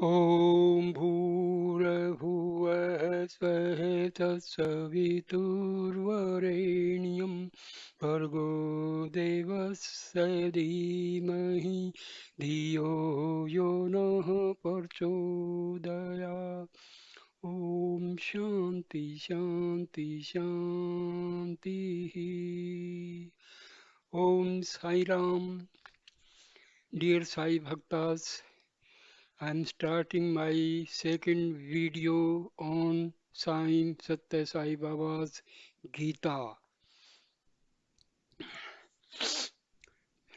ॐ भूर्भुवः स्वः तत्सवितुर्वरेण्यं भर्गो देवस्य धीमहि धियो यो नः प्रचोदयात्। ॐ शान्ति शान्ति शान्तिः। ॐ Sai Ram. Dear Sai Bhaktas, I am starting my second video on Sai Sathya Sai Baba's Gita.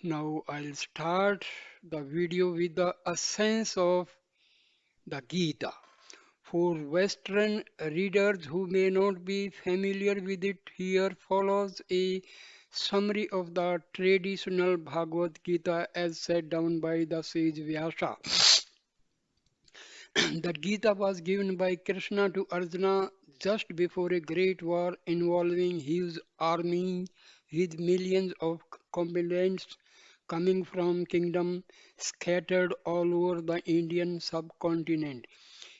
Now I'll start the video with the essence of the Gita. For Western readers who may not be familiar with it, here follows a summary of the traditional Bhagavad Gita as set down by the sage Vyasa. The Gita was given by Krishna to Arjuna just before a great war involving his army with millions of combatants coming from kingdoms scattered all over the Indian subcontinent.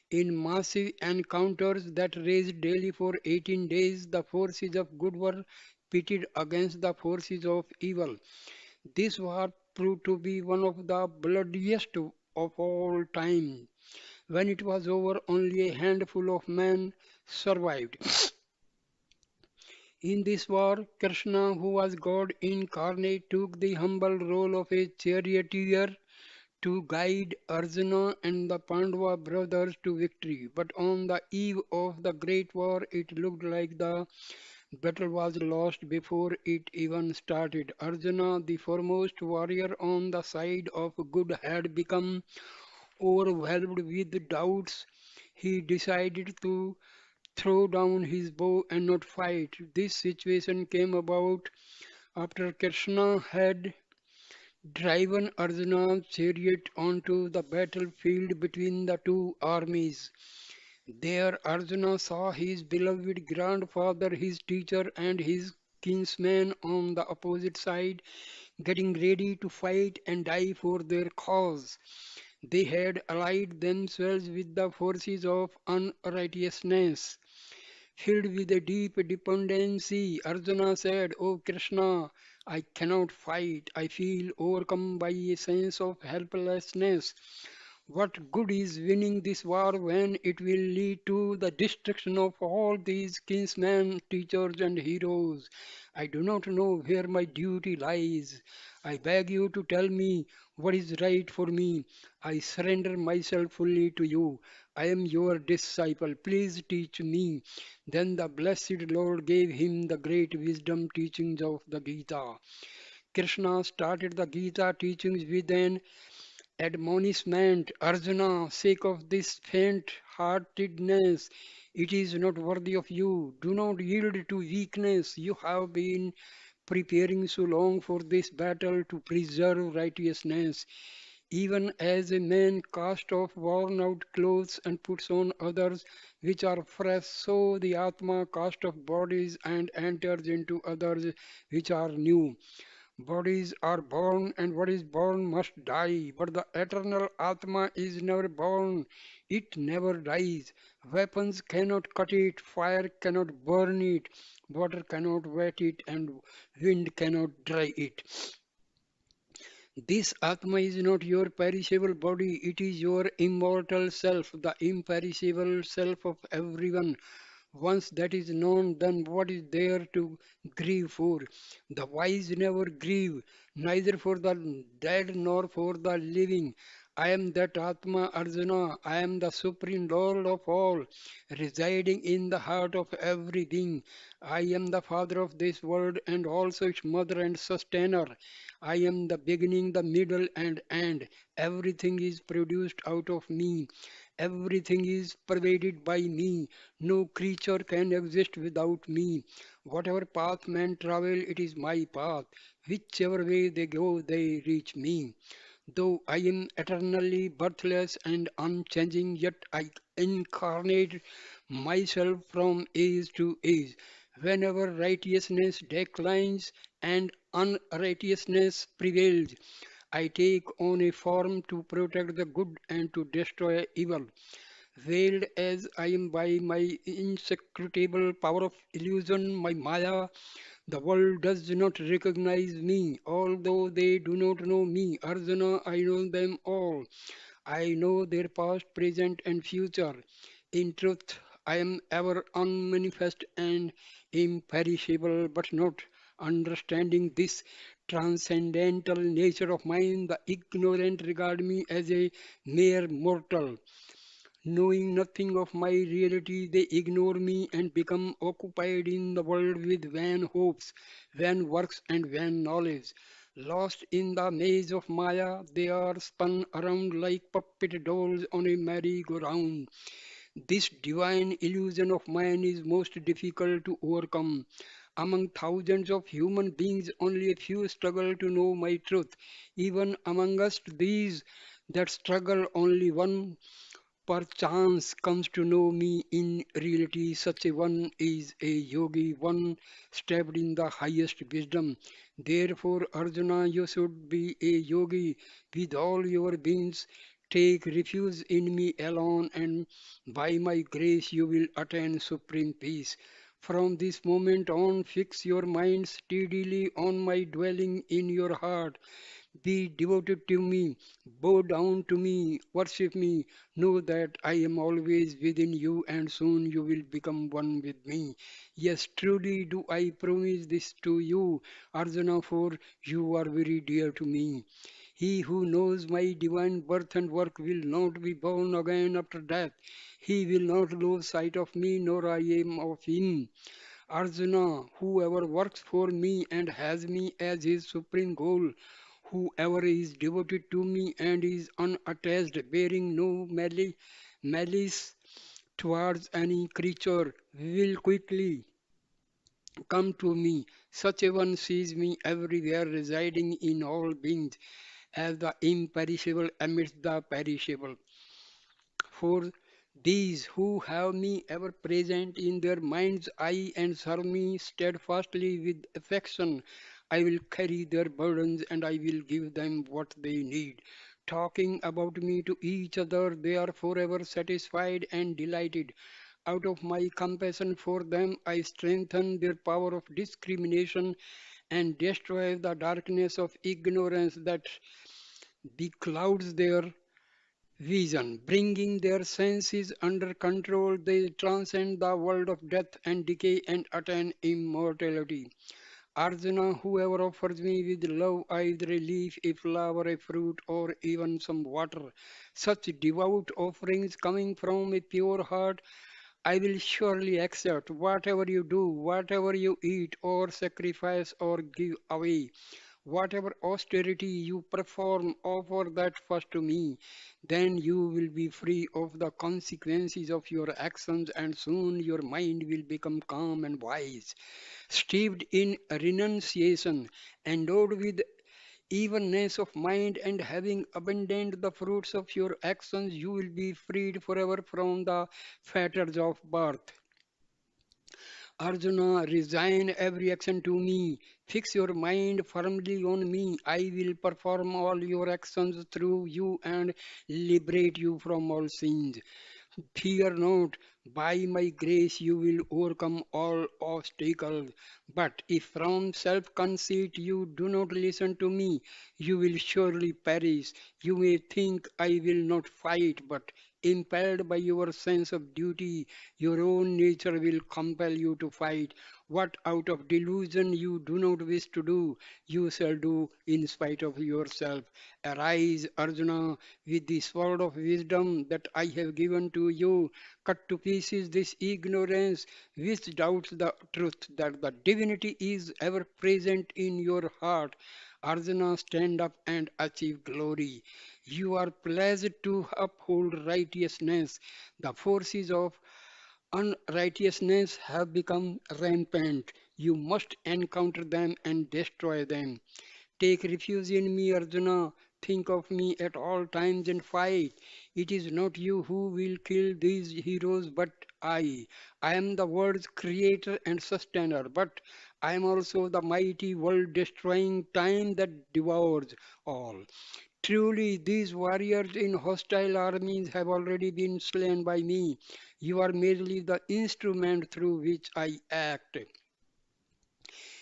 In massive encounters that raged daily for 18 days, the forces of good were pitted against the forces of evil. This war proved to be one of the bloodiest of all time. When it was over, only a handful of men survived. In this war, Krishna, who was God incarnate, took the humble role of a charioteer to guide Arjuna and the Pandava brothers to victory. But on the eve of the great war, it looked like the battle was lost before it even started. Arjuna, the foremost warrior on the side of good, had become overwhelmed with doubts. He decided to throw down his bow and not fight. This situation came about after Krishna had driven Arjuna's chariot onto the battlefield between the two armies. There Arjuna saw his beloved grandfather, his teacher, and his kinsman on the opposite side, getting ready to fight and die for their cause. They had allied themselves with the forces of unrighteousness. Filled with a deep dependency, Arjuna said, O Krishna, I cannot fight. I feel overcome by a sense of helplessness. What good is winning this war when it will lead to the destruction of all these kinsmen, teachers, and heroes? I do not know where my duty lies. I beg you to tell me what is right for me. I surrender myself fully to you. I am your disciple. Please teach me. Then the blessed Lord gave him the great wisdom teachings of the Gita. Krishna started the Gita teachings with an admonishment, Arjuna, sake of this faint heartedness, it is not worthy of you. Do not yield to weakness. You have been preparing so long for this battle to preserve righteousness. Even as a man casts off worn out clothes and puts on others which are fresh, so the Atma casts off bodies and enters into others which are new. Bodies are born, and what is born must die. But the eternal Atma is never born, it never dies. Weapons cannot cut it, fire cannot burn it, water cannot wet it, and wind cannot dry it. This Atma is not your perishable body, it is your immortal self, the imperishable self of everyone. Once that is known, then what is there to grieve for? The wise never grieve, neither for the dead nor for the living. I am that Atma Arjuna, I am the supreme Lord of all, residing in the heart of every being. I am the father of this world and also its mother and sustainer. I am the beginning, the middle, and end. Everything is produced out of me. Everything is pervaded by me. No creature can exist without me. Whatever path men travel, it is my path. Whichever way they go, they reach me. Though I am eternally birthless and unchanging, yet I incarnate myself from age to age. Whenever righteousness declines and unrighteousness prevails, I take on a form to protect the good and to destroy evil. Veiled as I am by my inscrutable power of illusion, my Maya, the world does not recognize me, although they do not know me. Arjuna, I know them all. I know their past, present, and future. In truth, I am ever unmanifest and imperishable, but not understanding this transcendental nature of mine, the ignorant regard me as a mere mortal. Knowing nothing of my reality, they ignore me and become occupied in the world with vain hopes, vain works, and vain knowledge. Lost in the maze of Maya, they are spun around like puppet dolls on a merry-go-round. This divine illusion of mine is most difficult to overcome. Among thousands of human beings, only a few struggle to know my truth. Even amongst these that struggle, only one perchance comes to know me in reality. Such a one is a yogi, one stepped in the highest wisdom. Therefore, Arjuna, you should be a yogi with all your beings. Take refuge in me alone, and by my grace you will attain supreme peace. From this moment on, fix your mind steadily on my dwelling in your heart. Be devoted to me, bow down to me, worship me. Know that I am always within you, and soon you will become one with me. Yes, truly do I promise this to you, Arjuna, for you are very dear to me. He who knows my divine birth and work will not be born again after death. He will not lose sight of me, nor I am of him. Arjuna, whoever works for me and has me as his supreme goal, whoever is devoted to me and is unattached, bearing no malice towards any creature, will quickly come to me. Such a one sees me everywhere, residing in all beings, as the imperishable amidst the perishable. For these who have me ever present in their mind's eye and serve me steadfastly with affection, I will carry their burdens and I will give them what they need. Talking about me to each other, they are forever satisfied and delighted. Out of my compassion for them, I strengthen their power of discrimination and destroy the darkness of ignorance that beclouds their vision. Bringing their senses under control, they transcend the world of death and decay and attain immortality. Arjuna, whoever offers me with love either a leaf, a flower, a fruit, or even some water, such devout offerings coming from a pure heart, I will surely accept whatever you do, whatever you eat or sacrifice or give away. Whatever austerity you perform, offer that first to me. Then you will be free of the consequences of your actions, and soon your mind will become calm and wise. Steeped in renunciation, endowed with evenness of mind, and having abandoned the fruits of your actions, you will be freed forever from the fetters of birth. Arjuna, resign every action to me. Fix your mind firmly on me. I will perform all your actions through you and liberate you from all sins. Fear not, by my grace you will overcome all obstacles. But if from self conceit you do not listen to me, you will surely perish. You may think I will not fight, but impelled by your sense of duty, your own nature will compel you to fight. What out of delusion you do not wish to do, you shall do in spite of yourself. Arise, Arjuna, with the sword of wisdom that I have given to you. Cut to pieces this ignorance which doubts the truth that the divinity is ever present in your heart. Arjuna, stand up and achieve glory. You are pledged to uphold righteousness. The forces of unrighteousness have become rampant. You must encounter them and destroy them. Take refuge in me, Arjuna. Think of me at all times and fight. It is not you who will kill these heroes, but I. I am the world's creator and sustainer, but I am also the mighty world destroying time that devours all. Truly, these warriors in hostile armies have already been slain by me. You are merely the instrument through which I act.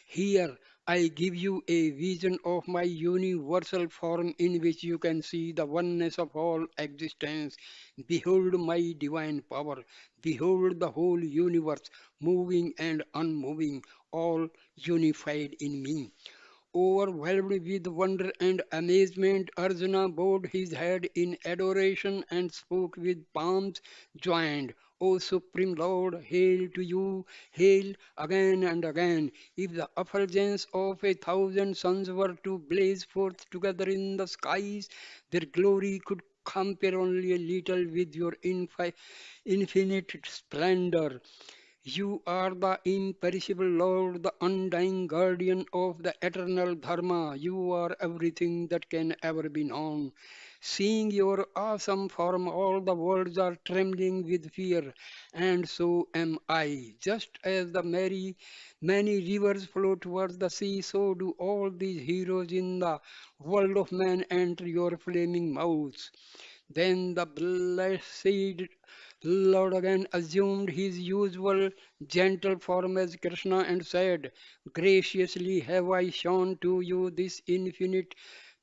Here, I give you a vision of my universal form in which you can see the oneness of all existence. Behold my divine power. Behold the whole universe, moving and unmoving, all unified in me. Overwhelmed with wonder and amazement, Arjuna bowed his head in adoration and spoke with palms joined. O Supreme Lord, hail to you, hail again and again. If the effulgence of 1,000 suns were to blaze forth together in the skies, their glory could compare only a little with your infinite splendor. You are the imperishable Lord, the undying guardian of the eternal Dharma. You are everything that can ever be known. Seeing your awesome form, all the worlds are trembling with fear, and so am I. Just as the many rivers flow towards the sea, so do all these heroes in the world of man enter your flaming mouths. Then the blessed Lord again assumed his usual gentle form as Krishna and said, graciously have I shown to you this infinite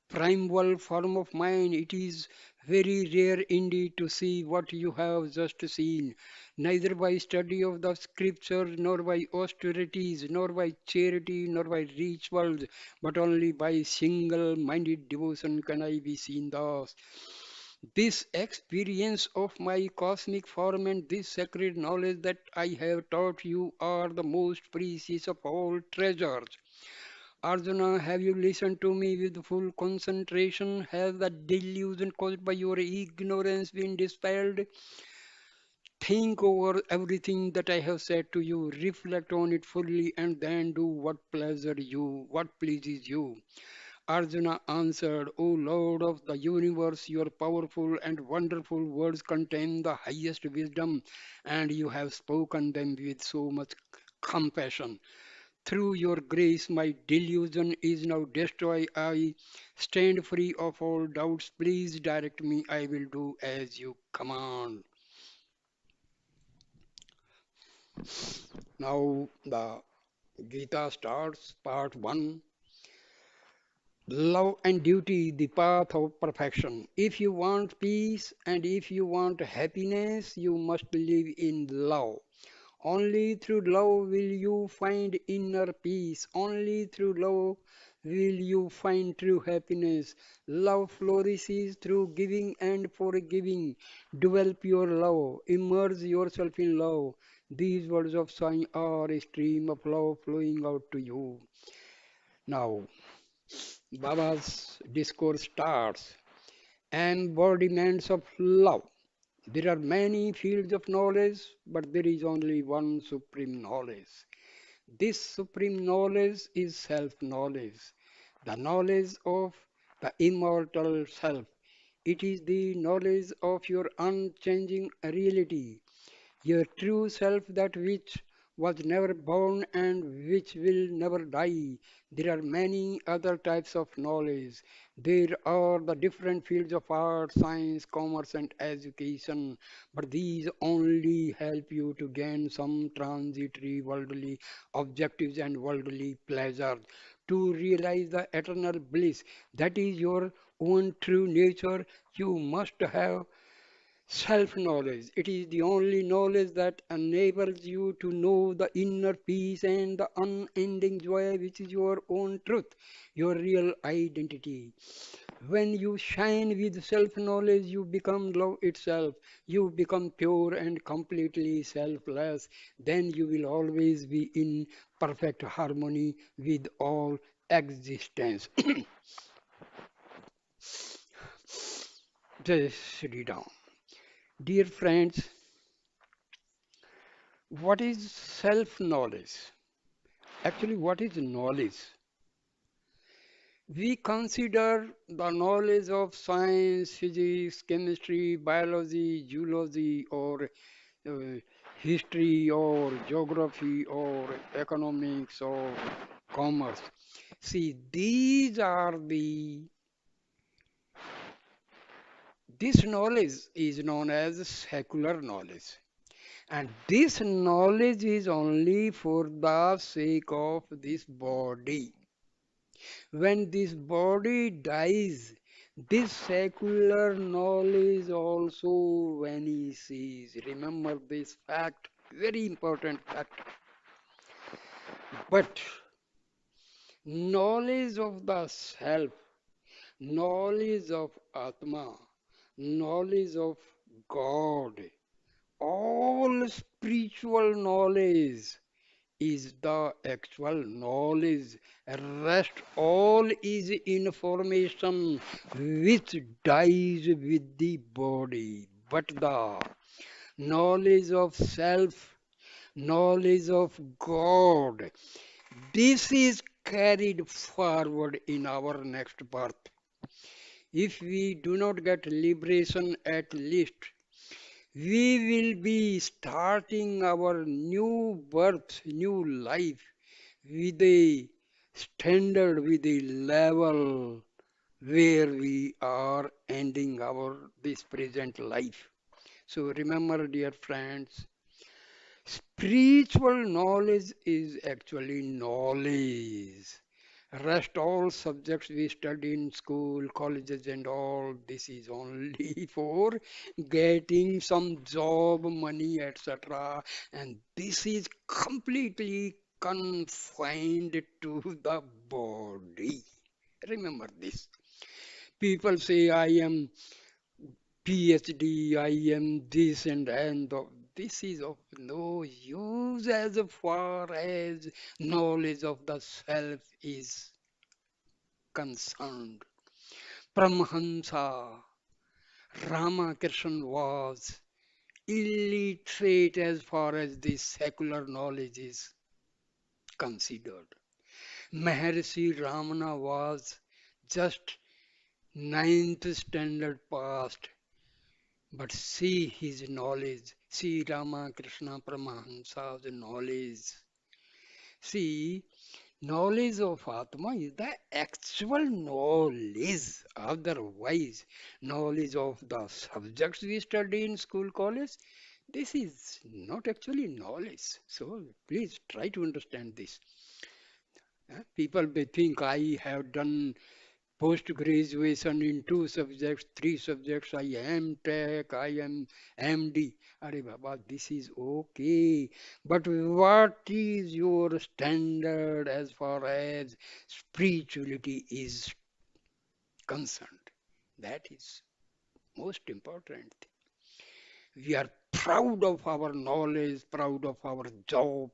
primeval form of mine. It is very rare indeed to see what you have just seen, neither by study of the scriptures, nor by austerities, nor by charity, nor by rituals, but only by single minded devotion can I be seen thus. This experience of my cosmic form and this sacred knowledge that I have taught you are the most precious of all treasures. Arjuna, have you listened to me with full concentration? Has the delusion caused by your ignorance been dispelled? Think over everything that I have said to you, reflect on it fully, and then do what pleases you. Arjuna answered, O Lord of the universe, your powerful and wonderful words contain the highest wisdom, and you have spoken them with so much compassion. Through your grace, my delusion is now destroyed. I stand free of all doubts. Please direct me. I will do as you command. Now, the Gita starts, part 1. Love and duty, the path of perfection. If you want peace and if you want happiness, you must live in love. Only through love will you find inner peace. Only through love will you find true happiness. Love flourishes through giving and forgiving. Develop your love. Immerse yourself in love. These words of Sai are a stream of love flowing out to you. Now, Baba's discourse starts. Embodiments of love. There are many fields of knowledge, but there is only one supreme knowledge. This supreme knowledge is self knowledge, the knowledge of the immortal self. It is the knowledge of your unchanging reality, your true self, that which was never born and which will never die. There are many other types of knowledge. There are the different fields of art, science, commerce, and education, but these only help you to gain some transitory worldly objectives and worldly pleasures. To realize the eternal bliss that is your own true nature, you must have self knowledge. It is the only knowledge that enables you to know the inner peace and the unending joy, which is your own truth, your real identity. When you shine with self knowledge, you become love itself. You become pure and completely selfless. Then you will always be in perfect harmony with all existence. Just sit it down. Dear friends, what is self knowledge? Actually, what is knowledge? We consider the knowledge of science, physics, chemistry, biology, geology, or uh, history or geography or economics or commerce. See, this knowledge is known as secular knowledge. And this knowledge is only for the sake of this body. When this body dies, this secular knowledge also vanishes. Remember this fact, very important fact. But knowledge of the self, knowledge of Atma, knowledge of God, all spiritual knowledge is the actual knowledge. Rest all is information which dies with the body. But the knowledge of self, knowledge of God, this is carried forward in our next birth. If we do not get liberation at least, we will be starting our new birth, new life with a standard, with a level where we are ending our this present life. So remember, dear friends, spiritual knowledge is actually knowledge. Rest all subjects we study in school, colleges, and all this is only for getting some job, money, etc. And this is completely confined to the body. Remember this. People say, I am PhD, I am this and this is of no use as far as knowledge of the self is concerned. Paramahansa Ramakrishna was illiterate as far as this secular knowledge is considered. Maharishi Ramana was just ninth standard passed, but see his knowledge, see Ramakrishna Paramahansa's knowledge. See, knowledge of Atma is the actual knowledge. Otherwise, knowledge of the subjects we study in school, college, this is not actually knowledge. So please try to understand this. People may think I have done post graduation in two subjects, three subjects. I am tech, I am MD. Are Baba, this is okay. But what is your standard as far as spirituality is concerned? That is most important. We are proud of our knowledge, proud of our job,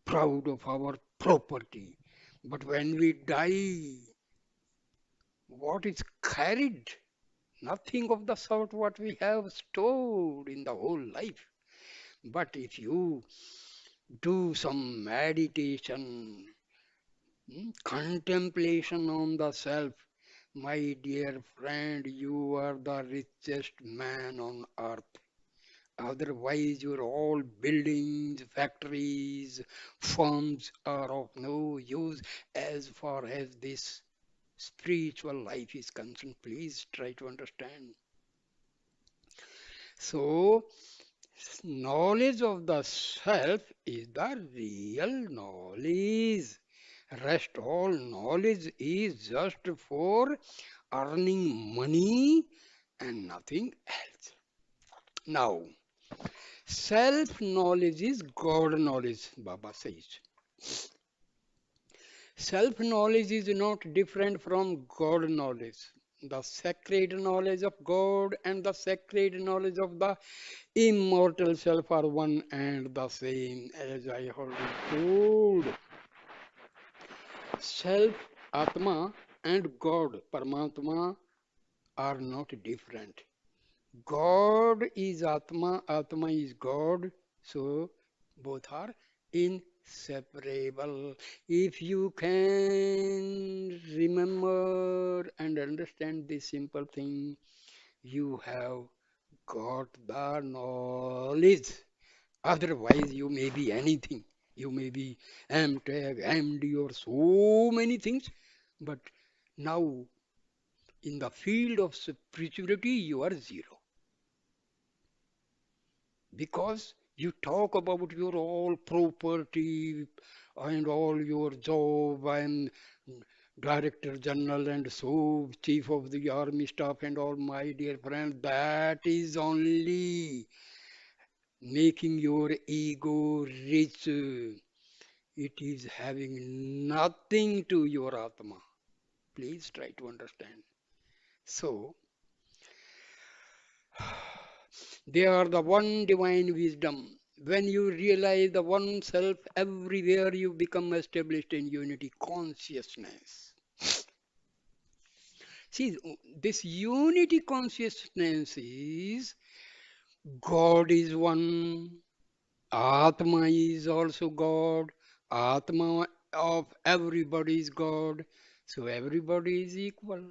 proud of our property. But when we die, what is carried? Nothing of the sort what we have stored in the whole life. But if you do some meditation, contemplation on the self, my dear friend, you are the richest man on earth. Otherwise, your all buildings, factories, firms are of no use as far as this spiritual life is concerned. Please try to understand. So, knowledge of the self is the real knowledge. Rest all knowledge is just for earning money and nothing else. Now, self knowledge is God knowledge, Baba says. Self knowledge is not different from God knowledge. The sacred knowledge of God and the sacred knowledge of the immortal self are one and the same, as I already told. Self, Atma, and God, Paramatma, are not different. God is Atma, Atma is God, so both are inseparable. If you can remember and understand this simple thing, you have got the knowledge. Otherwise, you may be anything. You may be MTech, MD, or so many things. But now, in the field of spirituality, you are zero. Because you talk about your all property and all your job and director general and so chief of the army staff and all, my dear friend, that is only making your ego rich. It is having nothing to your atma. Please try to understand. So they are the one divine wisdom. When you realize the one self everywhere, you become established in unity consciousness. See, this unity consciousness is God is one, Atma is also God, Atma of everybody is God, so everybody is equal.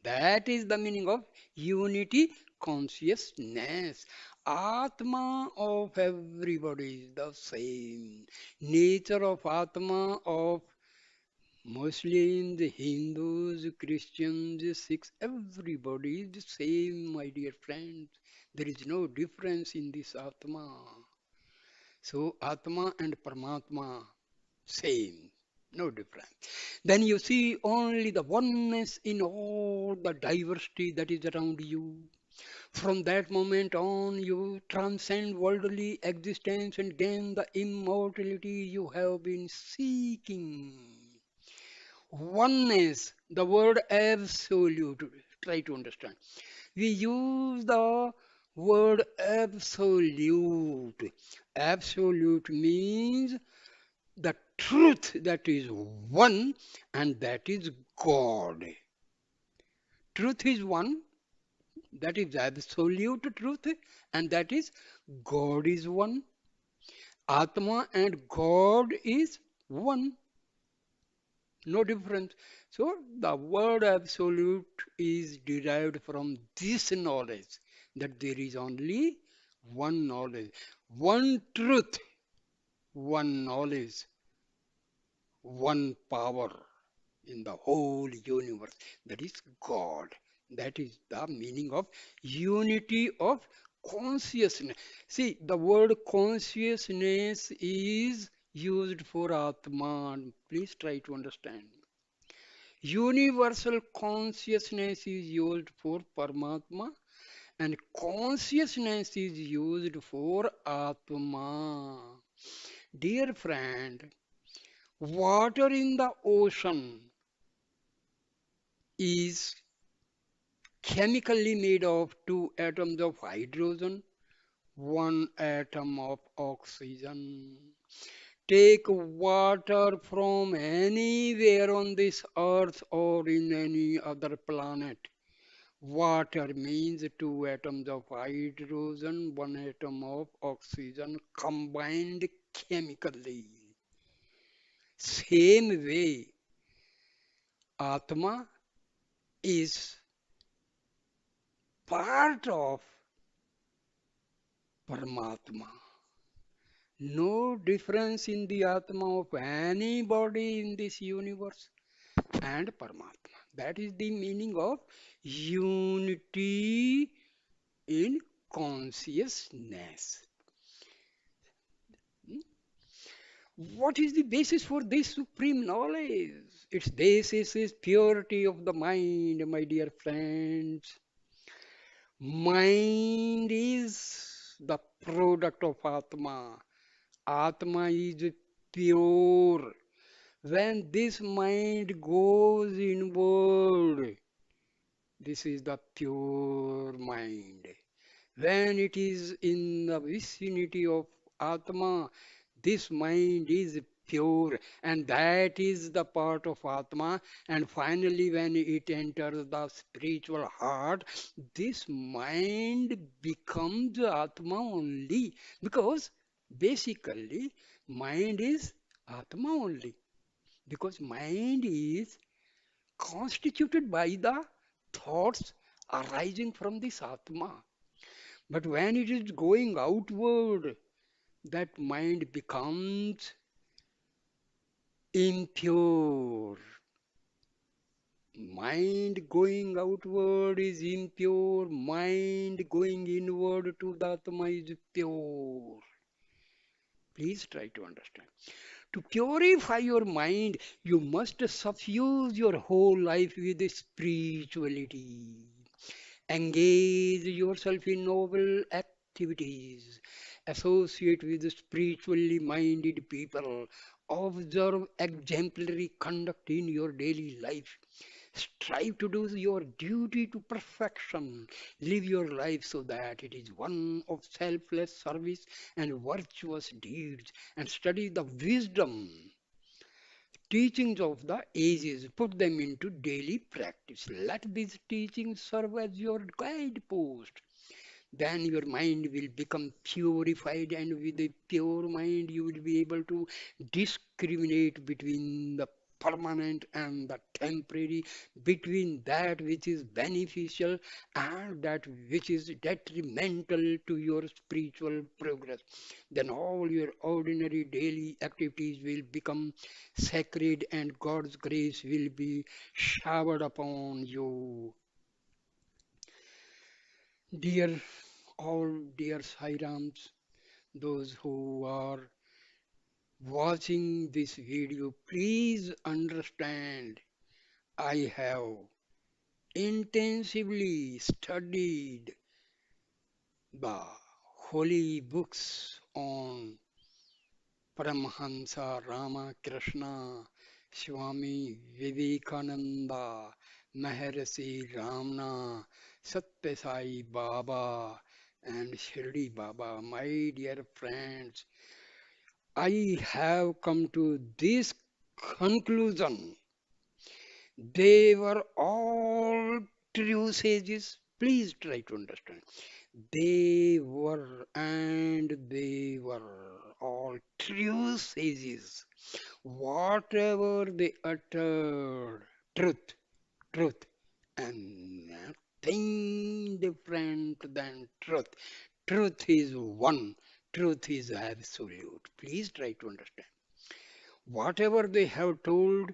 That is the meaning of unity consciousness. Atma of everybody is the same. Nature of Atma of Muslims, Hindus, Christians, Sikhs, everybody is the same, my dear friends. There is no difference in this Atma. So Atma and Paramatma, same, no difference. Then you see only the oneness in all the diversity that is around you. From that moment on, you transcend worldly existence and gain the immortality you have been seeking. Oneness, the word absolute, try to understand. We use the word absolute. Absolute means the truth that is one and that is God. Truth is one, that is absolute truth, and that is God is one. Atma and God is one, no difference. So the word absolute is derived from this knowledge that there is only one knowledge, one truth, one knowledge, one power in the whole universe. That is God. That is the meaning of unity of consciousness. See, the word consciousness is used for Atman. Please try to understand. Universal consciousness is used for Paramatma and consciousness is used for Atma. Dear friend, water in the ocean is chemically made of two atoms of hydrogen, one atom of oxygen. Take water from anywhere on this earth or in any other planet. Water means two atoms of hydrogen, one atom of oxygen combined chemically. Same way, Atma is part of Paramatma. No difference in the Atma of anybody in this universe and Paramatma. That is the meaning of unity in consciousness. What is the basis for this supreme knowledge? Its basis is purity of the mind, my dear friends. Mind is the product of Atma. Atma is pure. When this mind goes inward, this is the pure mind. When it is in the vicinity of Atma, this mind is pure, and that is the part of Atma. And finally, when it enters the spiritual heart, this mind becomes Atma only. Because basically, mind is Atma only. Because mind is constituted by the thoughts arising from this Atma. But when it is going outward, that mind becomes impure. Mind going outward is impure, mind going inward to the Atma is pure. Please try to understand. To purify your mind, you must suffuse your whole life with spirituality. Engage yourself in noble activities. Associate with spiritually minded people. Observe exemplary conduct in your daily life. Strive to do your duty to perfection. Live your life so that it is one of selfless service and virtuous deeds. And study the wisdom teachings of the ages, put them into daily practice. Let these teachings serve as your guidepost. Then your mind will become purified, and with a pure mind, you will be able to discriminate between the permanent and the temporary, between that which is beneficial and that which is detrimental to your spiritual progress. Then all your ordinary daily activities will become sacred, and God's grace will be showered upon you. Dear all dear Sairams, those who are watching this video, please understand I have intensively studied the holy books on Paramahansa Ramakrishna, Swami Vivekananda, Maharishi Ramana, Sathya Sai Baba, and Shirdi Baba. My dear friends, I have come to this conclusion. They were all true sages. Please try to understand. They were all true sages. Whatever they uttered, truth, truth, and nothing different than truth. Truth is one, truth is absolute. Please try to understand. Whatever they have told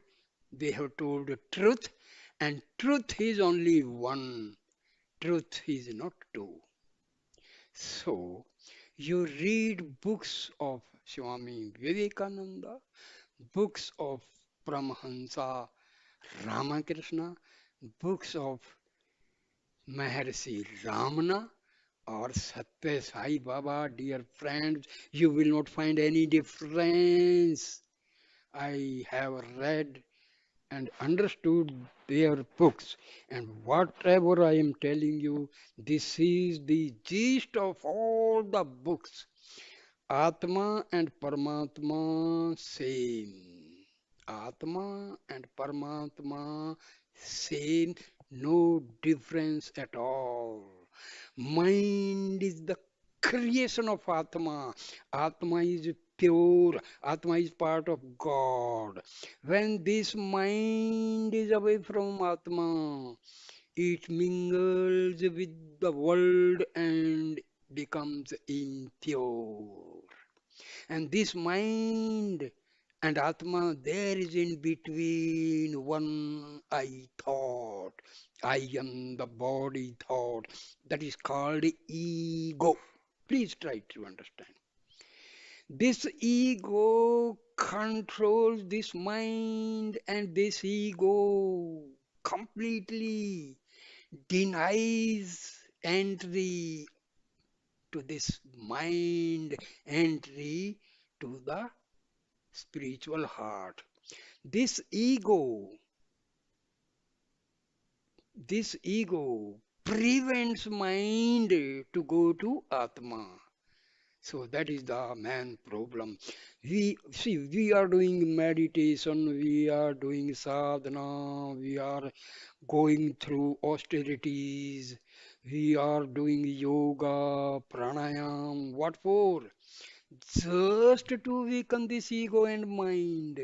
the truth, and truth is only one, truth is not two. So, you read books of Swami Vivekananda, books of Paramahansa Ramakrishna, books of Maharishi Ramana, or Sathya Sai Baba, dear friends, you will not find any difference. I have read and understood their books, and whatever I am telling you, this is the gist of all the books. Atma and Paramatma same. Atma and Paramatma same, no difference at all. Mind is the creation of Atma. Atma is pure. Atma is part of God. When this mind is away from Atma, it mingles with the world and becomes impure. And this mind and Atma, there is in between one I thought. I am the body thought. That is called ego. Please try to understand. This ego controls this mind, and this ego completely denies entry to this mind, entry to the spiritual heart. This ego, this ego prevents mind to go to Atma. So that is the main problem. We see we are doing meditation, we are doing sadhana, we are going through austerities, we are doing yoga, pranayam. What for? Just to weaken this ego and mind.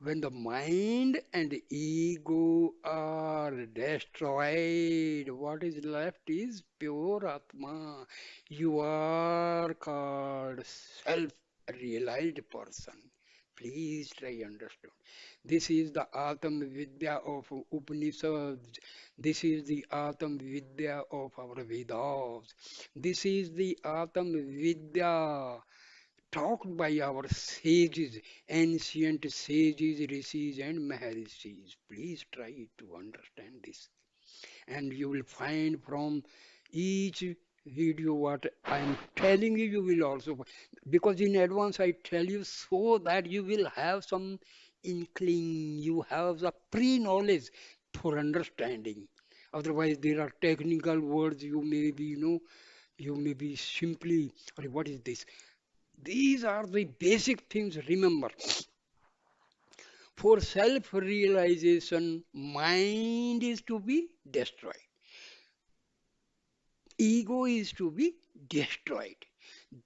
When the mind and ego are destroyed, what is left is pure Atma. You are called self-realized person. Please try understand. This is the Atam Vidya of Upanishads. This is the Atam Vidya of our Vedas. This is the Atam Vidya talked by our sages, ancient sages, rishis, and maharishis. Please try to understand this. And you will find from each video what I am telling you, you will also, because in advance I tell you so that you will have some inkling, you have the pre-knowledge for understanding. Otherwise, there are technical words you may be, you may be simply, or what is this? These are the basic things. Remember, for self-realization, mind is to be destroyed. Ego is to be destroyed.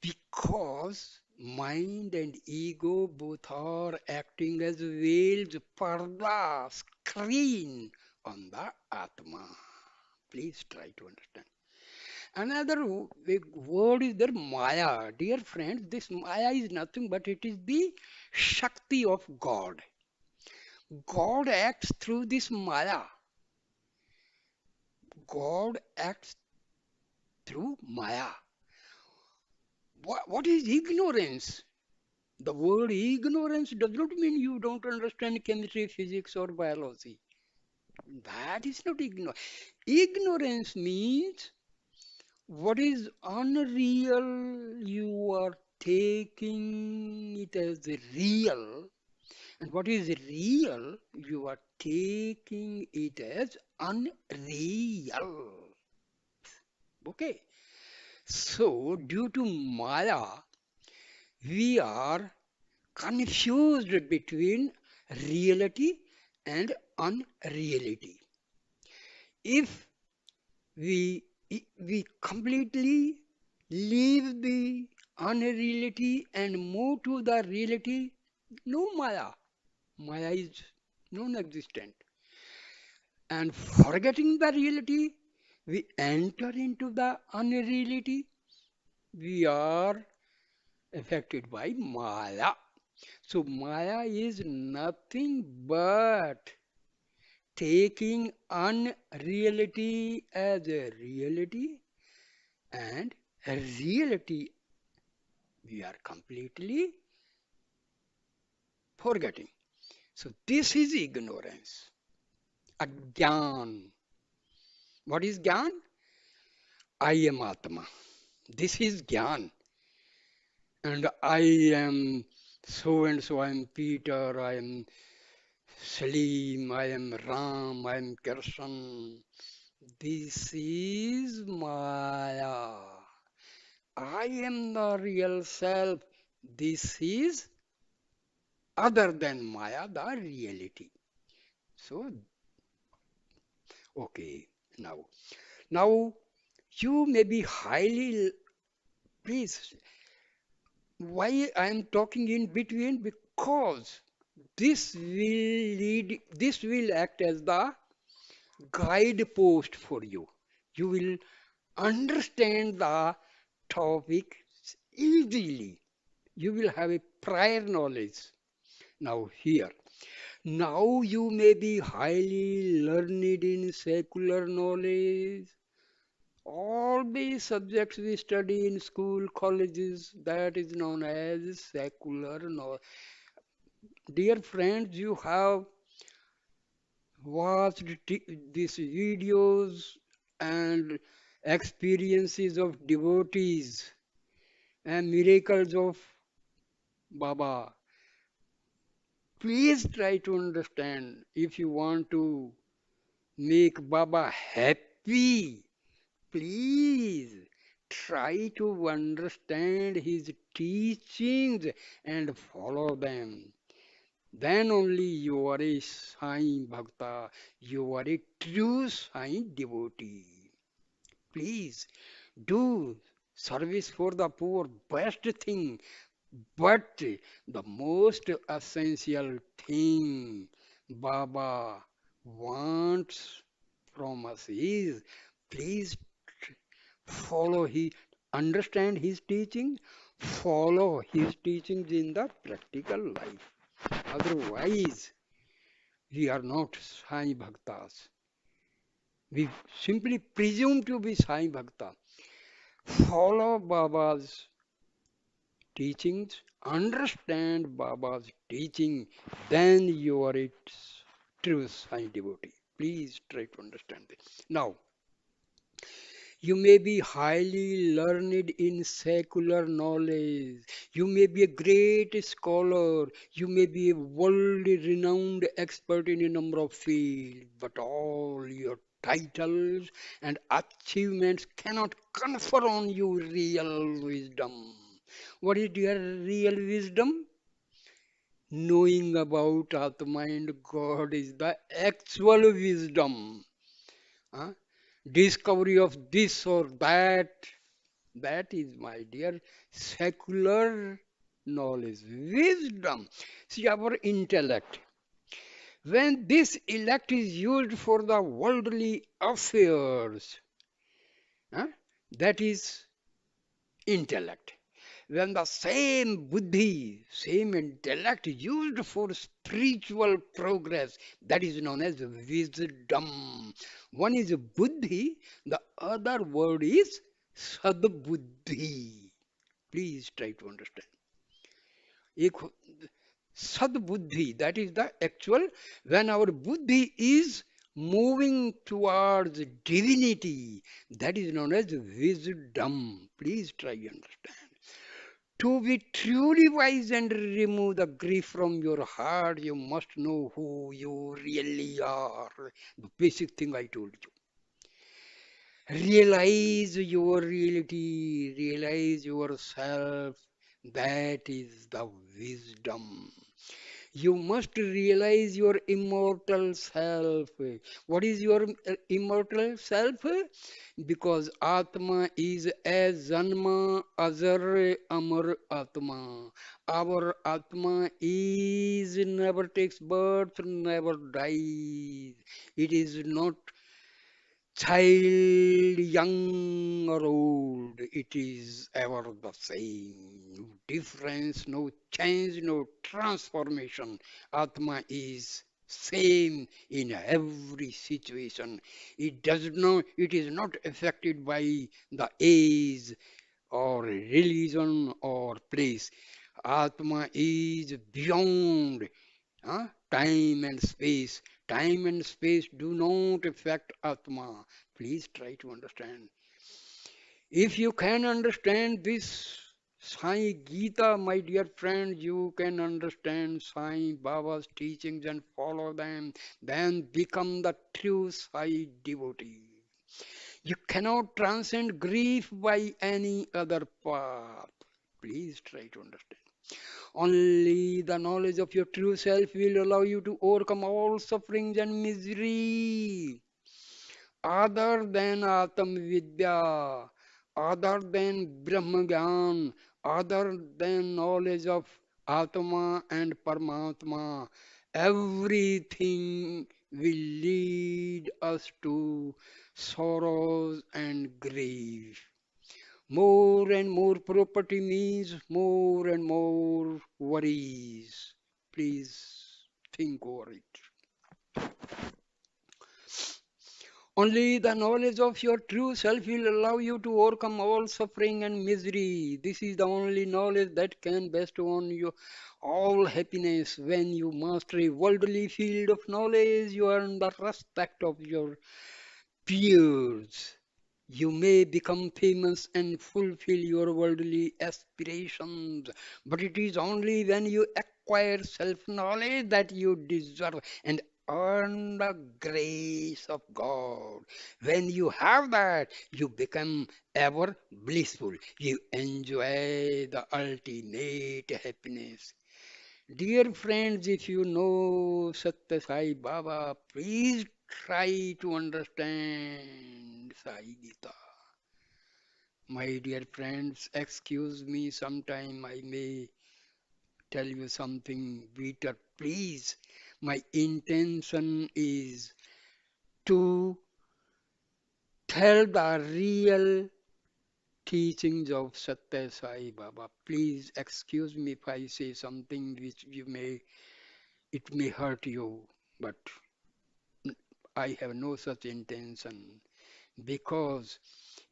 Because mind and ego both are acting as veils, parda, screen on the Atma. Please try to understand. Another big word is there, Maya. Dear friends, this Maya is nothing but it is the Shakti of God. God acts through this Maya. God acts through Maya. What is ignorance? The word ignorance does not mean you don't understand chemistry, physics, or biology. That is not ignorance. Ignorance means what is unreal, you are taking it as real, and what is real, you are taking it as unreal. Okay. So, due to Maya, we are confused between reality and unreality. If we completely leave the unreality and move to the reality, no Maya. Maya is non-existent. And forgetting the reality, we enter into the unreality. We are affected by Maya. So Maya is nothing but taking unreality as a reality and a reality we are completely forgetting. So this is ignorance, agyan. What is gyan? I am Atma. This is gyan. And I am so and so. I am Peter. I am Salim. I am Ram. I am Krishna. This is Maya. I am the real self. This is other than Maya, the reality. So, okay, now, now you may be highly, please, why I am talking in between? Because this will act as the guidepost for you. You will understand the topic easily. You will have a prior knowledge. Now, here. Now you may be highly learned in secular knowledge. All the subjects we study in school, colleges, that is known as secular knowledge. Dear friends, you have watched these videos and experiences of devotees and miracles of Baba. Please try to understand if you want to make Baba happy. Please try to understand his teachings and follow them. Then only you are a Sai Bhakta, you are a true Sai devotee. Please do service for the poor, best thing. But the most essential thing Baba wants from us is please follow his, understand his teaching, follow his teachings in the practical life. Otherwise, we are not Sai Bhaktas. We simply presume to be Sai Bhakta. Follow Baba's teachings, understand Baba's teaching, then you are its true Sai devotee. Please try to understand this. Now, you may be highly learned in secular knowledge. You may be a great scholar. You may be a worldly renowned expert in a number of fields. But all your titles and achievements cannot confer on you real wisdom. What is your real wisdom? Knowing about Atma and God is the actual wisdom. Huh? Discovery of this or that. That is, my dear, secular knowledge, wisdom. See, our intellect. When this intellect is used for the worldly affairs, huh, that is intellect. When the same buddhi, same intellect used for spiritual progress, that is known as wisdom. One is buddhi, the other word is sadbuddhi. Please try to understand. एक sadbuddhi, that is the actual, when our buddhi is moving towards divinity, that is known as wisdom. Please try to understand. To be truly wise and remove the grief from your heart, you must know who you really are. The basic thing I told you. Realize your reality, realize yourself. That is the wisdom. You must realize your immortal self. What is your immortal self? Because Atma is as Janma Azar Amar Atma. Our Atma is never takes birth, never dies. It is not child, young or old, it is ever the same. No difference, no change, no transformation. Atma is same in every situation. It is not affected by the age or religion or place. Atma is beyond time and space. Time and space do not affect Atma. Please try to understand. If you can understand this Sai Gita, my dear friend, you can understand Sai Baba's teachings and follow them, then become the true Sai devotee. You cannot transcend grief by any other path. Please try to understand. Only the knowledge of your true self will allow you to overcome all sufferings and misery. Other than Atam Vidya, other than Brahma Gyan, other than knowledge of Atma and Paramatma, everything will lead us to sorrows and grief. More and more property means more and more worries. Please think over it. Only the knowledge of your true self will allow you to overcome all suffering and misery. This is the only knowledge that can bestow on you all happiness. When you master a worldly field of knowledge, you earn the respect of your peers. You may become famous and fulfill your worldly aspirations, but it is only when you acquire self knowledge that you deserve and earn the grace of God. When you have that, you become ever blissful. You enjoy the ultimate happiness. Dear friends, if you know Sathya Sai Baba, please try to understand Sai Gita. My dear friends, excuse me, sometime I may tell you something bitter, please. My intention is to tell the real teachings of Sathya Sai Baba. Please excuse me if I say something which it may hurt you, but I have no such intention. Because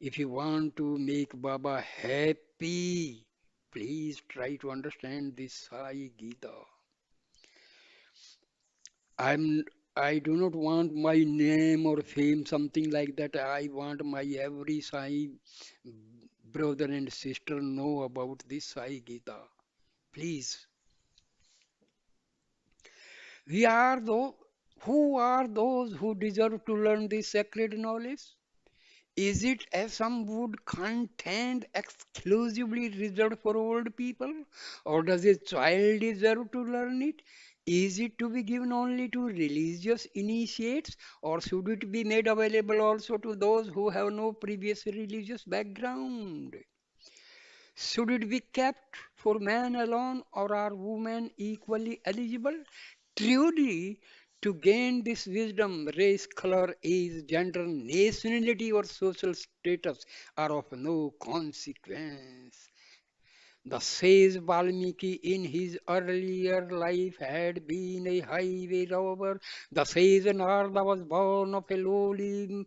if you want to make Baba happy, please try to understand this Sai Gita. I'm I do not want my name or fame, something like that. I want my every Sai brother and sister know about this Sai Gita. Please. We are those who are those who deserve to learn this sacred knowledge? Is it, as some would contend, exclusively reserved for old people? Or does a child deserve to learn it? Is it to be given only to religious initiates? Or should it be made available also to those who have no previous religious background? Should it be kept for man alone, or are women equally eligible? Truly, to gain this wisdom, race, color, age, gender, nationality, or social status are of no consequence. The sage Valmiki in his earlier life had been a highway robber. The sage Narada was born of a lowly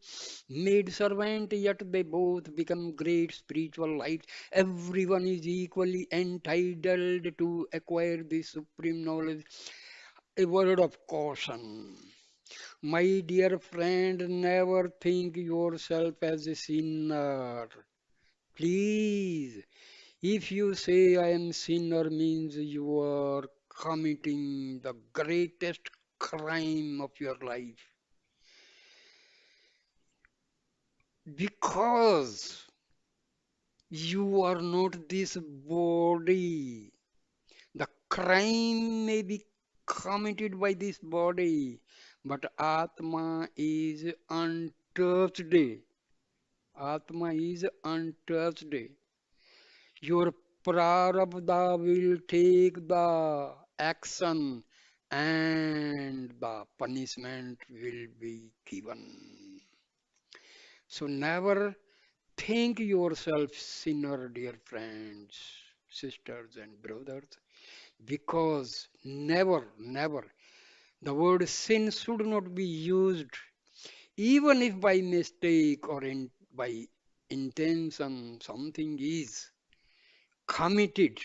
maid servant, yet they both become great spiritual lights. Everyone is equally entitled to acquire this supreme knowledge. A word of caution. My dear friend, never think yourself as a sinner. Please, if you say I am sinner means you are committing the greatest crime of your life. Because you are not this body. The crime may be committed by this body, but Atma is untouched. Atma is untouched. Your prarabdha will take the action and the punishment will be given. So never think yourself sinner, dear friends, sisters and brothers, because never, the word sin should not be used, even if by mistake or by intention something is committed,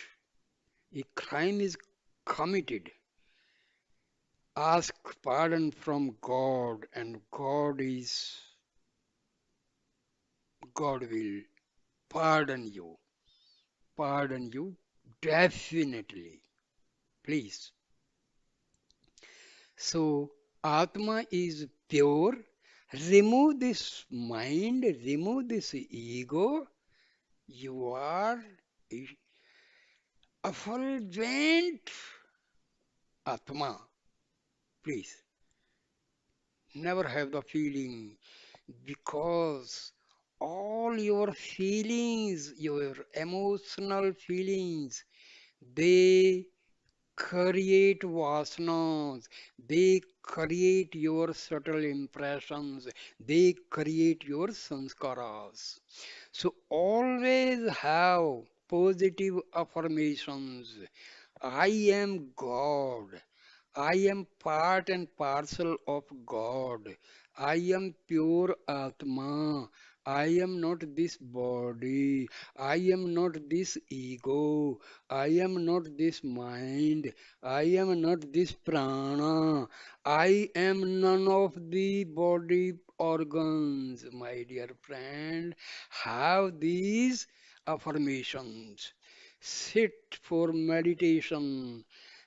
a crime is committed. Ask pardon from God, and God will pardon you. Pardon you definitely. Please. So, Atma is pure. Remove this mind, remove this ego. You are effulgent Atma. Please, never have the feeling, because all your feelings, your emotional feelings, they create vasanas, they create your subtle impressions, they create your sanskaras. So always have positive affirmations. I am God. I am part and parcel of God. I am pure Atma. I am not this body. I am not this ego. I am not this mind. I am not this prana. I am none of the body organs. My dear friend, have these affirmations. Sit for meditation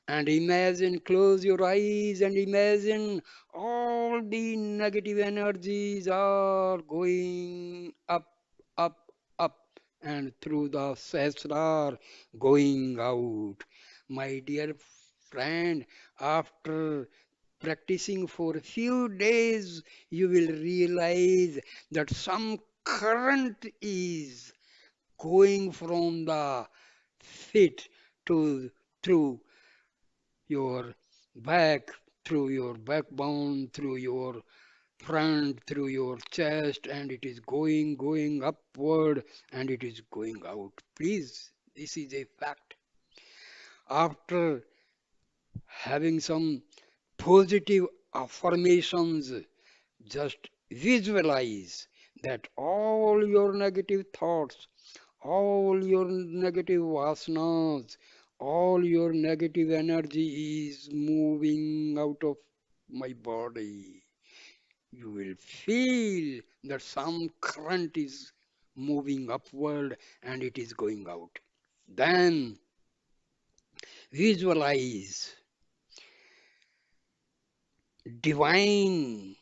and imagine, close your eyes and imagine all the negative energies are going up, up, and through the sesrar going out. My dear friend, after practicing for a few days, you will realize that some current is going from the feet to through. your back, through your backbone, through your front, through your chest, and it is going upward, and it is going out. Please, this is a fact. After having some positive affirmations, just visualize that all your negative thoughts, all your negative vasanas, all your negative energy is moving out of my body. You will feel that some current is moving upward and it is going out. Then visualize divine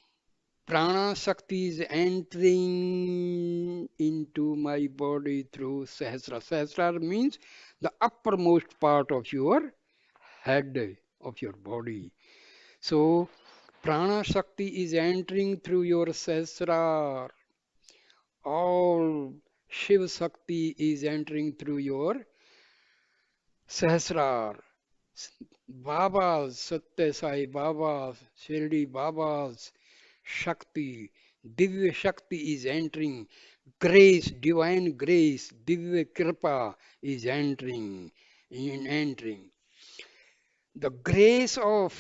prana Shakti is entering into my body through Sahasra. Sahasra means the uppermost part of your head, of your body. So, prana Shakti is entering through your Sahasra. All Shiv Shakti is entering through your Sahasrar. Babas, Sathya Sai Babas, Shirdi Babas, Shakti, Divya Shakti is entering. Grace, divine grace, Divya Kripa is entering. The grace of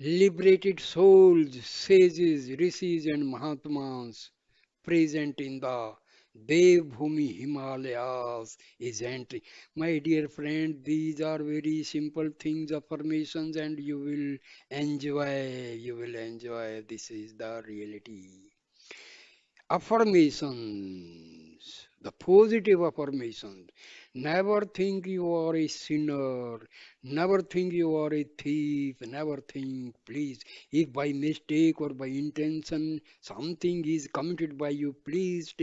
liberated souls, sages, rishis, and Mahatmas present in the Devbhumi Himalayas is entering. My dear friend, these are very simple things, affirmations, and you will enjoy. You will enjoy. This is the reality. Affirmations, the positive affirmations. Never think you are a sinner. Never think you are a thief. Never think, please, if by mistake or by intention something is committed by you, please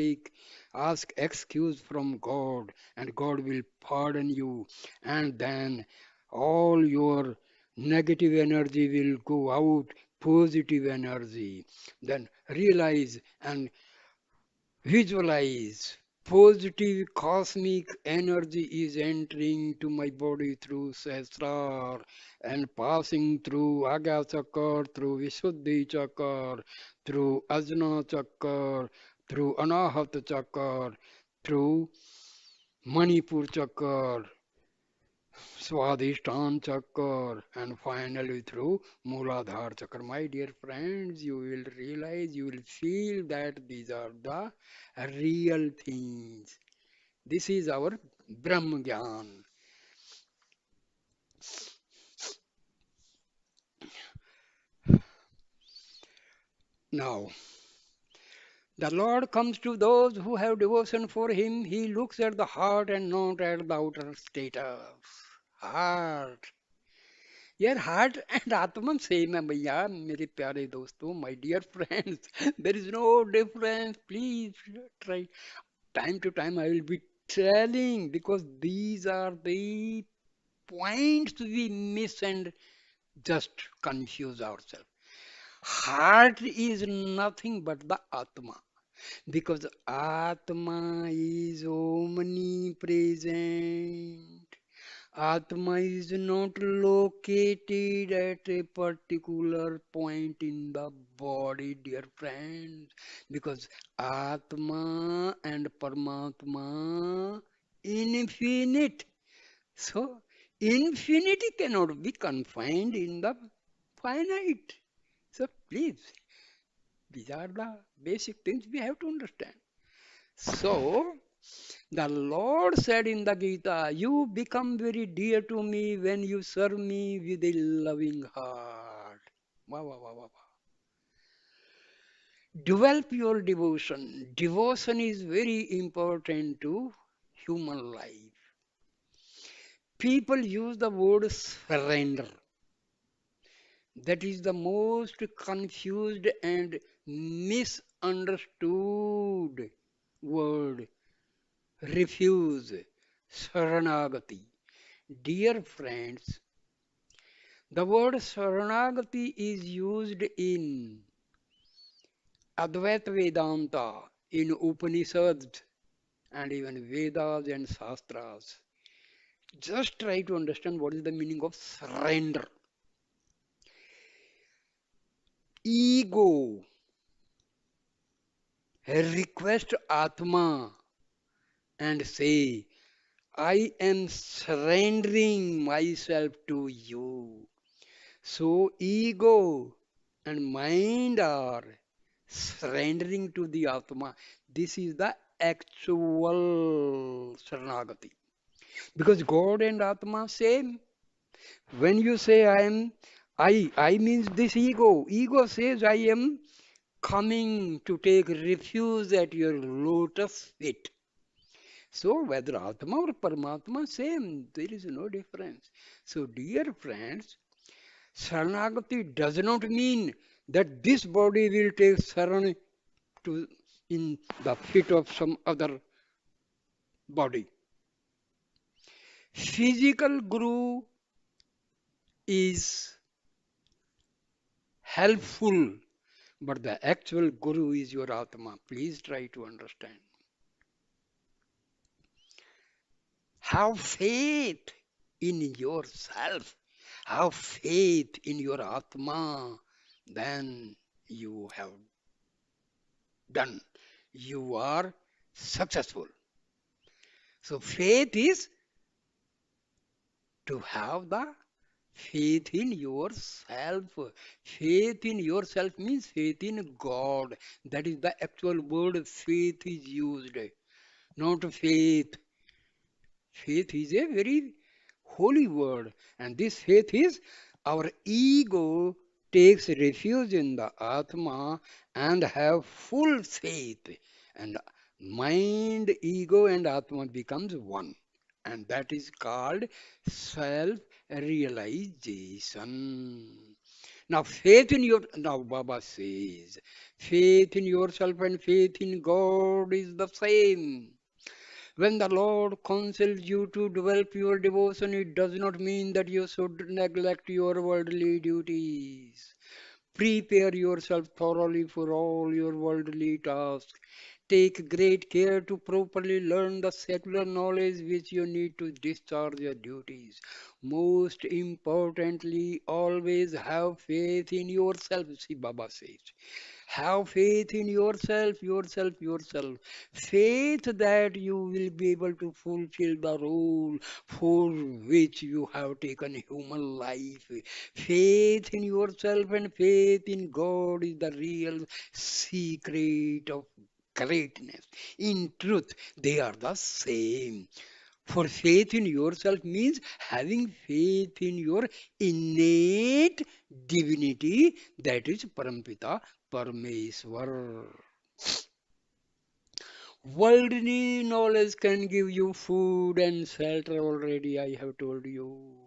ask excuse from God, and God will pardon you. And then all your negative energy will go out, positive energy. Then realize and visualize positive cosmic energy is entering to my body through Sahasrar and passing through Agya Chakra, through Visuddhi Chakra, through Ajna Chakra, through Anahat Chakra, through Manipur Chakra, Swadhisthana Chakra, and finally through Mooladhara Chakra. My dear friends, you will realize, you will feel that these are the real things. This is our Brahma Gyan. Now, the Lord comes to those who have devotion for Him. He looks at the heart and not at the outer status. Heart. यार heart and आत्मा same है भैया मेरे प्यारे दोस्तों my dear friends there is no difference please try time to time I will be telling because these are the points we miss and just confuse ourselves. Heart is nothing but the atma because atma is omnipresent. Atma is not located at a particular point in the body, dear friends, because Atma and Paramatma infinite. So, infinity cannot be confined in the finite. So, please, these are the basic things we have to understand. So, the Lord said in the Gita, you become very dear to me when you serve me with a loving heart. Wow, wow, wow, wow. Develop your devotion. Devotion is very important to human life. People use the word surrender. That is the most confused and misunderstood word. Refuse. Saranagati. Dear friends, the word Saranagati is used in Advaita Vedanta, in Upanishads, and even Vedas and Shastras. Just try to understand what is the meaning of surrender. Ego request Atma and say, I am surrendering myself to you. So ego and mind are surrendering to the Atma. This is the actual Saranagati. Because God and Atma same. When you say I means this ego. Ego says I am coming to take refuge at your lotus feet. So whether Atma or Paramatma, same. There is no difference. So dear friends, Saranagati does not mean that this body will take saran to in the feet of some other body. Physical guru is helpful, but the actual guru is your Atma. Please try to understand. Have faith in yourself. Have faith in your Atma. Then you have done. You are successful. So faith is to have the faith in yourself. Faith in yourself means faith in God. That is the actual word faith is used, not faith. Faith is a very holy word, and this faith is our ego takes refuge in the Atma and have full faith, and mind, ego, and Atma becomes one, and that is called self-realization. Now Baba says, faith in yourself and faith in God is the same. When the Lord counsels you to develop your devotion, it does not mean that you should neglect your worldly duties. Prepare yourself thoroughly for all your worldly tasks. Take great care to properly learn the secular knowledge which you need to discharge your duties. Most importantly, always have faith in yourself, see Baba says. Have faith in yourself, yourself, yourself. Faith that you will be able to fulfill the role for which you have taken human life. Faith in yourself and faith in God is the real secret of greatness. In truth, they are the same. For faith in yourself means having faith in your innate divinity, that is Parampita Parmeshwar. Worldly knowledge can give you food and shelter already, I have told you.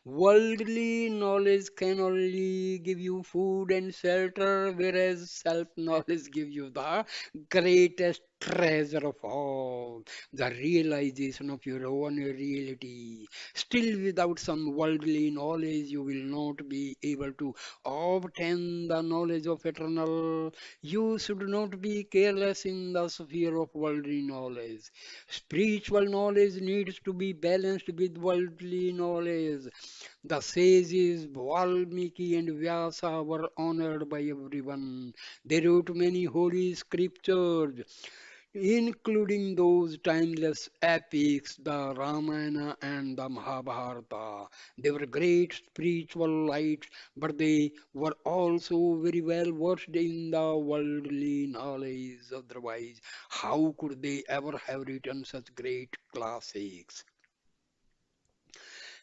Worldly knowledge can only give you food and shelter, whereas self knowledge gives you the greatest treasure of all, the realization of your own reality. Still, without some worldly knowledge, you will not be able to obtain the knowledge of eternal. You should not be careless in the sphere of worldly knowledge. Spiritual knowledge needs to be balanced with worldly knowledge. The sages Valmiki and Vyasa were honored by everyone. They wrote many holy scriptures, including those timeless epics, the Ramana and the Mahabharata. They were great spiritual lights, but they were also very well versed in the worldly knowledge. Otherwise, how could they ever have written such great classics?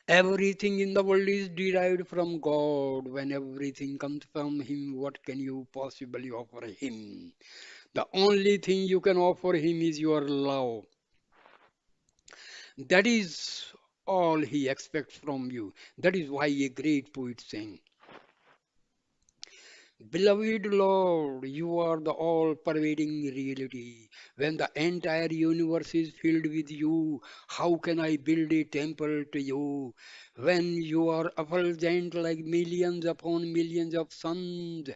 Everything in the world is derived from God. When everything comes from Him, what can you possibly offer Him? The only thing you can offer Him is your love. That is all He expects from you. That is why a great poet sang, Beloved Lord, you are the all pervading reality. When the entire universe is filled with you, how can I build a temple to you? When you are effulgent like millions upon millions of suns,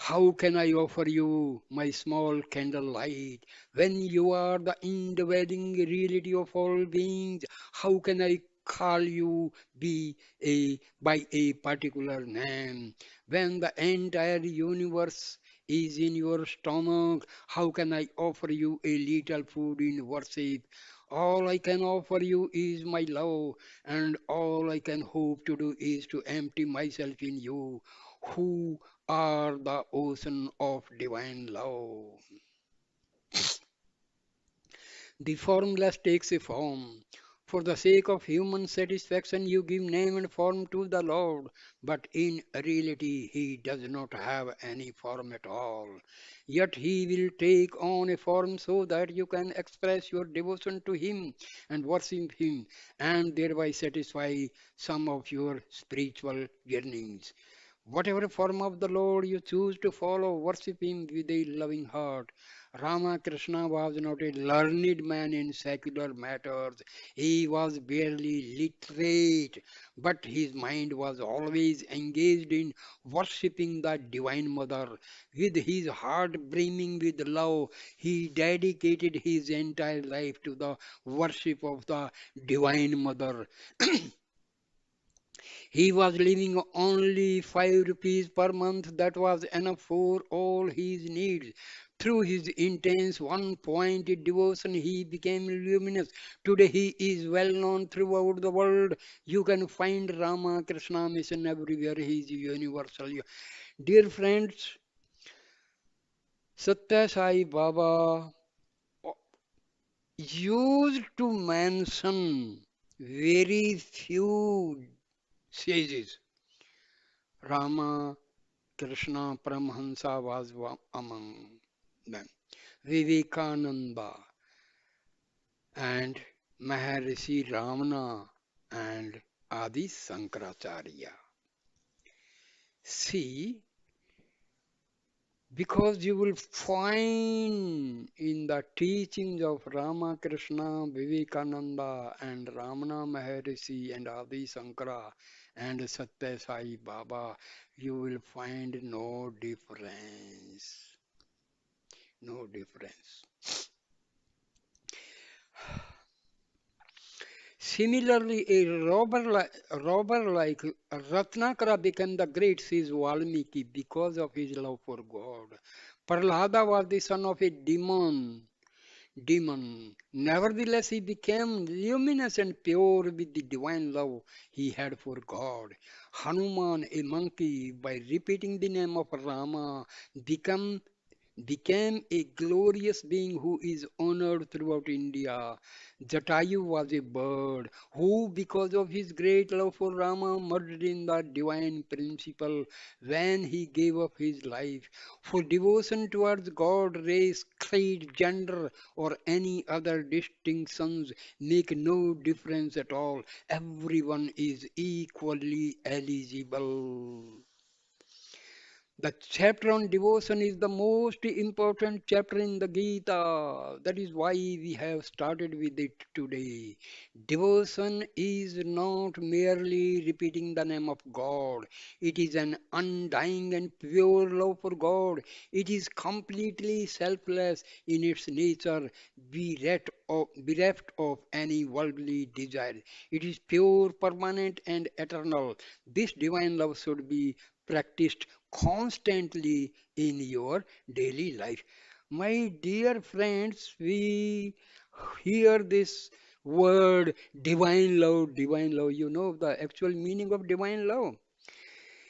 How can I offer you my small candlelight when you are the indwelling reality of all beings? How can I call you be a by a particular name when the entire universe is in your stomach? How can I offer you a little food in worship? All I can offer you is my love, and all I can hope to do is to empty myself in you, who are the ocean of divine love. The formless takes a form. For the sake of human satisfaction, you give name and form to the Lord, but in reality, He does not have any form at all. Yet He will take on a form so that you can express your devotion to Him and worship Him, and thereby satisfy some of your spiritual yearnings. Whatever form of the Lord you choose to follow, worship Him with a loving heart. Ramakrishna was not a learned man in secular matters. He was barely literate, but his mind was always engaged in worshipping the Divine Mother. With his heart brimming with love, he dedicated his entire life to the worship of the Divine Mother. He was living only 5 rupees per month. That was enough for all his needs. Through his intense one-pointed devotion, he became luminous. Today, he is well known throughout the world. You can find Rama Krishna mission everywhere. He is universal. Dear friends, Sathya Sai Baba used to mention very few sages. Rama Krishna Paramahansa was among them. Vivekananda and Maharishi Ramana and Adi Sankaracharya. See, because you will find in the teachings of Ramakrishna, Vivekananda, and Ramana Maharishi, and Adi Sankara, and Sathya Sai Baba, you will find no difference. No difference. Similarly, robber like Ratnakara became the great, says Valmiki, because of his love for God. Prahlada was the son of a demon. Nevertheless, he became luminous and pure with the divine love he had for God. Hanuman, a monkey, by repeating the name of Rama, become became a glorious being who is honored throughout India. Jatayu was a bird who, because of his great love for Rama, murdered in the divine principle when he gave up his life. For devotion towards God, race, creed, gender, or any other distinctions make no difference at all. Everyone is equally eligible. The chapter on devotion is the most important chapter in the Gita. That is why we have started with it today. Devotion is not merely repeating the name of God, it is an undying and pure love for God. It is completely selfless in its nature, bereft of any worldly desire. It is pure, permanent, and eternal. This divine love should be practiced constantly in your daily life. My dear friends, we hear this word divine love, divine love. You know the actual meaning of divine love.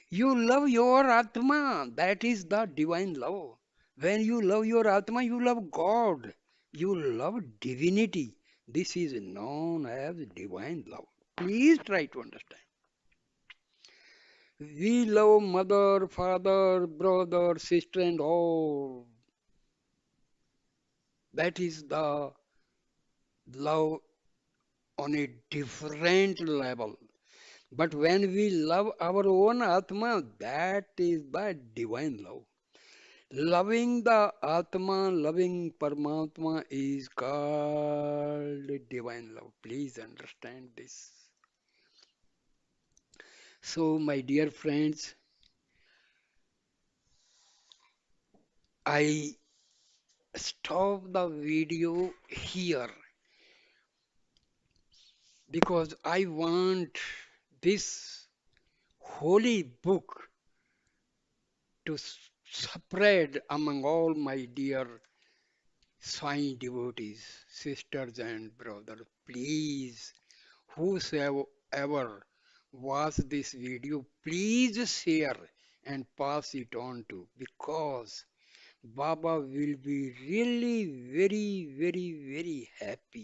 You love your Atma, that is the divine love. When you love your Atma, you love God, you love divinity. This is known as divine love. Please try to understand. We love mother, father, brother, sister, and all. That is the love on a different level. But when we love our own Atma, that is the divine love. Loving the Atma, loving Paramatma is called divine love. Please understand this. So, my dear friends, I stop the video here because I want this holy book to spread among all my dear Sai devotees, sisters and brothers. Please, whosoever watch this video, please share and pass it on to, because Baba will be really very, very, very happy.